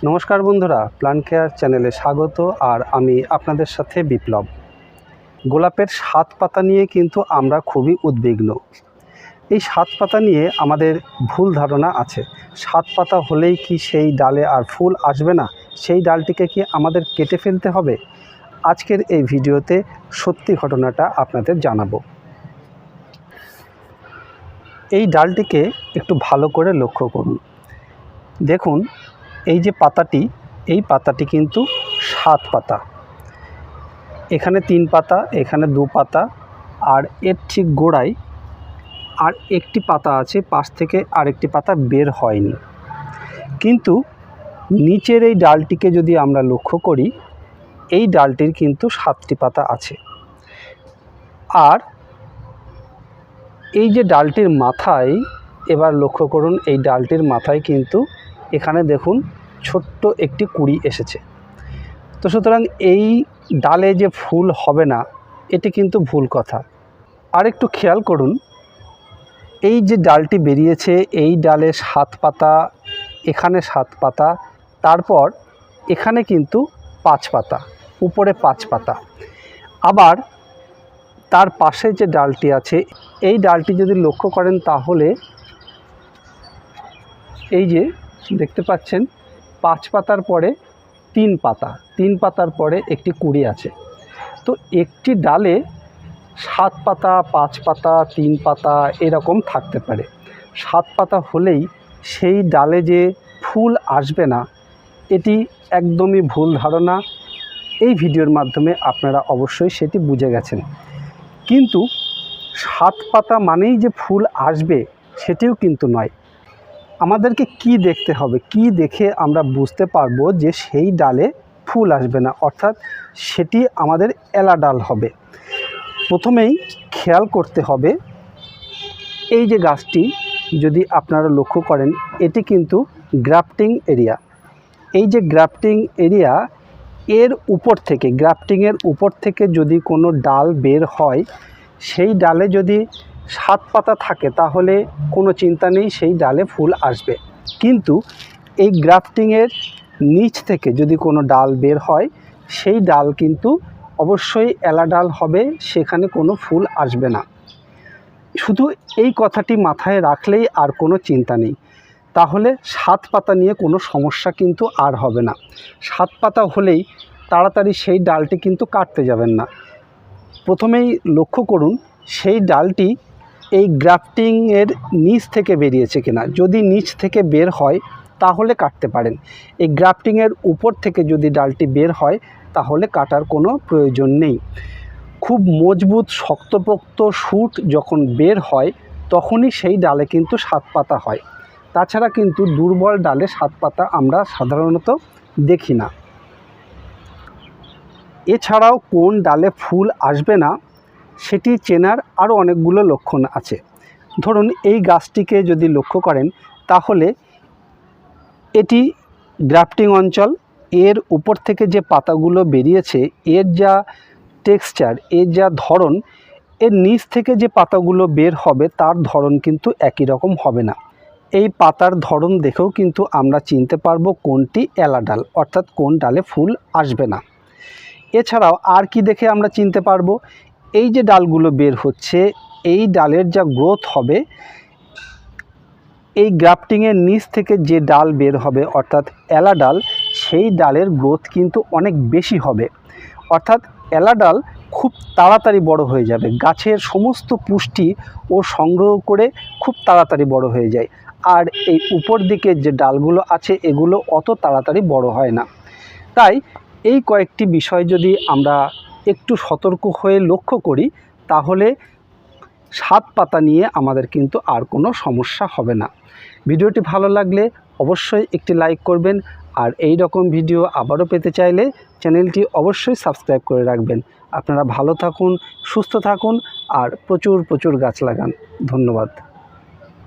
নমস্কার বন্ধুরা, plant care চ্যানেলে স্বাগত। আর আমি আপনাদের সাথে বিপ্লব। গোলাপের 7 পাতা নিয়ে কিন্তু আমরা খুবই উদ্বিগ্ন। এই 7 পাতা নিয়ে আমাদের ভুল ধারণা আছে। 7 পাতা হলেই কি সেই ডালে আর ফুল আসবে না? সেই ডালটিকে কি আমাদের কেটে ফেলতে হবে? আজকের এই ভিডিওতে সত্যি ঘটনাটা আপনাদের জানাবো। এই ডালটিকে একটু ভালো করে লক্ষ্য করুন। দেখুন, এই যে পাতাটি, এই পাতাটি কিন্তু 7 পাতা। এখানে 3 পাতা, এখানে 2 পাতা, আর এর ঠিক গোড়ায় আর একটি পাতা আছে, পাশ থেকে আরেকটি পাতা বের হয়নি। কিন্তু নিচের এই ডালটিকে যদি আমরা লক্ষ্য করি, এই ডালটির কিন্তু 7টি পাতা আছে। আর এই যে ডালটির মাথায়, এবার লক্ষ্য করুন, এই ডালটির মাথায় কিন্তু এখানে দেখুন ছোট্ট একটি কুঁড়ি এসেছে। তো সুতরাং এই ডালে যে ফুল হবে না, এটি কিন্তু ভুল কথা। আর একটু খেয়াল করুন, এই যে ডালটি বেরিয়েছে, এই ডালে 7 পাতা, এখানে 7 পাতা, তারপর এখানে কিন্তু 5 পাতা, উপরে 5 পাতা। আবার তার পাশে যে ডালটি আছে, এই ডালটি যদি লক্ষ্য করেন তাহলে এই যে দেখতে পাচ্ছেন 5 পাতার পরে 3 পাতা, 3 পাতার পরে একটি কুঁড়ি আছে। তো একটি ডালে 7 পাতা, 5 পাতা, 3 পাতা এরকম থাকতে পারে। 7 পাতা হলেই সেই ডালে যে ফুল আসবে না, এটি একদমই ভুল ধারণা। এই ভিডিওর মাধ্যমে আপনারা অবশ্যই সেটি বুঝে গেছেন। কিন্তু 7 পাতা মানেই যে ফুল আসবে সেটিও কিন্তু নয়। আমাদেরকে কি দেখতে হবে, কি দেখে আমরা বুঝতে পারবো যে সেই ডালে ফুল আসবে না, অর্থাৎ সেটি আমাদের এলা ডাল হবে। প্রথমেই খেয়াল করতে হবে, এই যে গাছটি যদি আপনারা লক্ষ্য করেন, এটি কিন্তু গ্রাফটিং এরিয়া। এই যে গ্রাফটিং এরিয়া, এর উপর থেকে, গ্রাফটিংয়ের উপর থেকে যদি কোনো ডাল বের হয়, সেই ডালে যদি 7 পাতা থাকে তাহলে কোনো চিন্তা নেই, সেই ডালে ফুল আসবে। কিন্তু এই গ্রাফটিংয়ের নিচ থেকে যদি কোনো ডাল বের হয়, সেই ডাল কিন্তু অবশ্যই এলা ডাল হবে, সেখানে কোনো ফুল আসবে না। শুধু এই কথাটি মাথায় রাখলেই আর কোনো চিন্তা নেই। তাহলে 7 পাতা নিয়ে কোনো সমস্যা কিন্তু আর হবে না। 7 পাতা হলেই তাড়াতাড়ি সেই ডালটি কিন্তু কাটতে যাবেন না। প্রথমেই লক্ষ্য করুন সেই ডালটি এই গ্রাফটিংয়ের নিচ থেকে বেরিয়েছে কিনা। যদি নিচ থেকে বের হয় তাহলে কাটতে পারেন। এই গ্রাফটিংয়ের উপর থেকে যদি ডালটি বের হয় তাহলে কাটার কোনো প্রয়োজন নেই। খুব মজবুত শক্তপোক্ত শুট যখন বের হয় তখনই সেই ডালে কিন্তু 7 পাতা হয়। তাছাড়া কিন্তু দুর্বল ডালে 7 পাতা আমরা সাধারণত দেখি না। এছাড়াও কোন ডালে ফুল আসবে না সেটি চেনার আরও অনেকগুলো লক্ষণ আছে। ধরুন, এই গাছটিকে যদি লক্ষ্য করেন তাহলে এটি গ্রাফটিং অঞ্চল। এর উপর থেকে যে পাতাগুলো বেরিয়েছে, এর যা টেক্সচার, এর যা ধরন, এর নিচ থেকে যে পাতাগুলো বের হবে তার ধরন কিন্তু একই রকম হবে না। এই পাতার ধরন দেখেও কিন্তু আমরা চিনতে পারবো কোনটি এলা ডাল, অর্থাৎ কোন ডালে ফুল আসবে না। এছাড়াও আর কি দেখে আমরা চিনতে পারবো, এই যে ডালগুলো বের হচ্ছে, এই ডালের যা গ্রোথ হবে, এই গ্রাফটিংয়ের নিচ থেকে যে ডাল বের হবে অর্থাৎ এলা ডাল, সেই ডালের গ্রোথ কিন্তু অনেক বেশি হবে। অর্থাৎ এলা ডাল খুব তাড়াতাড়ি বড় হয়ে যাবে, গাছের সমস্ত পুষ্টি ও সংগ্রহ করে খুব তাড়াতাড়ি বড় হয়ে যায়। আর এই উপর দিকে যে ডালগুলো আছে এগুলো অত তাড়াতাড়ি বড় হয় না। তাই এই কয়েকটি বিষয় যদি আমরা একটু সতর্ক হয়ে লক্ষ্য করি তাহলে 7 পাতা নিয়ে আমাদের কিন্তু আর কোনো সমস্যা হবে না। ভিডিওটি ভালো লাগলে অবশ্যই একটি লাইক করবেন। আর এই রকম ভিডিও আবারও পেতে চাইলে চ্যানেলটি অবশ্যই সাবস্ক্রাইব করে রাখবেন। আপনারা ভালো থাকুন, সুস্থ থাকুন আর প্রচুর গাছ লাগান। ধন্যবাদ।